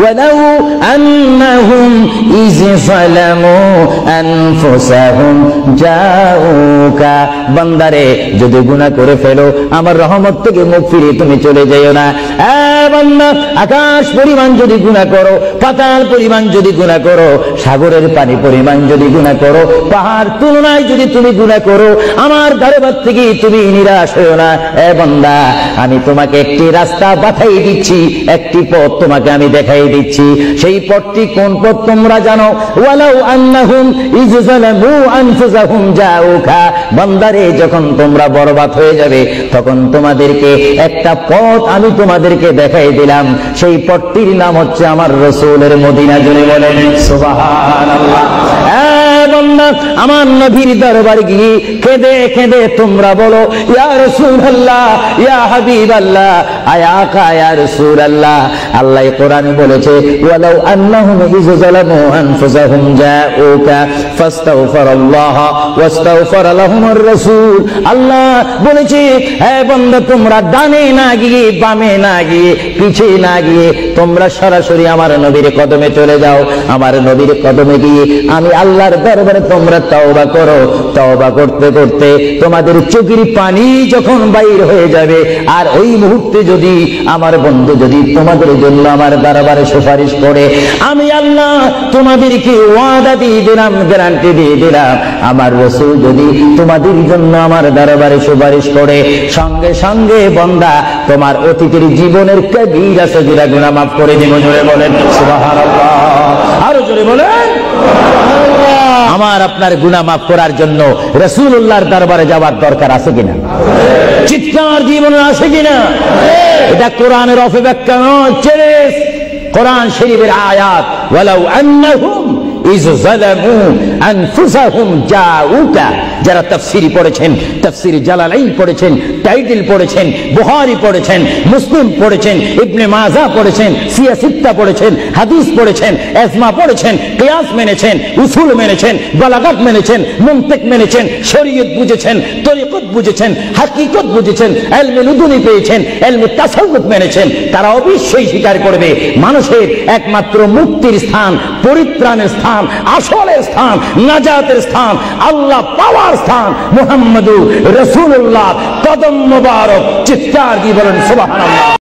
ওয়ালাউ আন্নাহুম ইয যালামু আনফুসাহুম জাউকা, বান্দারে যদি গুনাহ করে ফেলো আমার রহমত থেকে মুখ ফিরিয়ে তুমি চলে যাইও না। বান্দা, আকাশ পরিমাণ যদি গুনাহ করো, পাতাল পরিমাণ যদি গুনাহ করো, সাগরের পানি পরিমাণ যদি গুনাহ করো, পাহাড় তুলনায় যদি তুমি গুনাহ করো, আমার দরবার থেকে তুমি নিরাশ হইও না। বান্দা, আমি তোমাকে একটি রাস্তা বাতাই দিচ্ছি, একটি পথ তোমাকে আমি দেখাই দিচ্ছি। সেই পথটি কোন পথ তোমরা জানো? ওয়ালাউ আন্নাহুম ইয যালামু আনফুসাহুম জাউকা, বান্দারে যখন তোমরা বরবাদ হয়ে যাবে তখন তোমাদেরকে একটা পথ আমি তোমাদেরকে দেখাই দিলাম। সেই পথটির নাম হচ্ছে আমার রাসূলের মদিনা। জুড়ে বলেন সুবহানাল্লাহ। বান্দা, আমার নবীর দরবার গিয়ে কেঁদে কেঁদে তোমরা বলো ইয়া রাসূলুল্লাহ, ইয়া হাবিবাল্লাহ, আয়াকা ইয়া রাসূলুল্লাহ। আল্লাহ কোরআনে বলেছে ওয়ালাউ আন্নাহুম ইয যালামু আনফুসাহুম জাউকা ফাস্তাগফিরুল্লাহ ওয়াস্তাগফার লাহুমুর রাসূল। আল্লাহ বলেছে হে বান্দা, তোমরা ডানে না গিয়ে, বামে না গিয়ে, পিছে না গিয়ে তোমরা সরাসরি আমার নবীর কদমে চলে যাও। আমার নবীর কদমে গিয়ে আমি আল্লাহর দরবারে তোমরা তওবা করো। তওবা করতে করতে তোমাদের চোখের পানি যখন বাইর হয়ে যাবে, আর ওই মুহূর্তে যদি আমার বন্ধু যদি তোমাদের জন্য আমার দরবারে সুপারিশ করে, আমি আল্লাহ তোমাদেরকে ওয়াদা দিয়ে দিলাম, গ্যারান্টি দিয়ে দিলাম, আমার রাসূল যদি তোমাদের জন্য আমার দরবারে সুপারিশ করে, সঙ্গে সঙ্গে বান্দা তোমার অতীতের জীবনের কবিরা সগীরা গুনাহ মাফ করে দিব। জোরে বলেন সুবহানাল্লাহ। আরো জোরে বলেন। আমার আপনার গুনাহ মাফ করার জন্য রাসূলুল্লাহর দরবারে যাওয়ার দরকার আছে কিনা? চিৎকার জীবনে আছে কিনা? এটা কোরআনের অপব্যাখ্যা নয়, চেরেস কোরআন শরীফের আয়াত। ওয়ালাউ আন্নাহুম ইয যালামু আনফুসাহুম জাউকা, যারা তাফসীরি পড়েছেন, তাফসীর জালালাইন পড়েছেন, টাইটেল পড়েছেন, বুখারী পড়েছেন, মুসলিম পড়েছেন, ইবনে মাজাহ পড়েছেন, সিয়াসিত্তা পড়েছেন, হাদিস পড়েছেন, ইজমা পড়েছেন, কিয়াস মেনেছেন, উসুল মেনেছেন, বালাগাত মেনেছেন, মুনতিক মেনেছেন, শরীয়ত বুঝেছেন, তরিকত বুঝেছেন, হাকিকত বুঝেছেন, ইলমে লুদুনি পেয়েছেন, ইলমে তাসাউফ মেনেছেন, তারা অবশ্যই স্বীকার করবে মানুষের একমাত্র মুক্তির স্থান, পরিত্রাণের স্থান, আসলের স্থান, নাজাতের স্থান, আল্লাহ পাওয়ার স্থান মুহাম্মদুর রাসূলুল্লাহ কদম মোবারক। চিৎকার দিয়ে বলেন সুবহানাল্লাহ।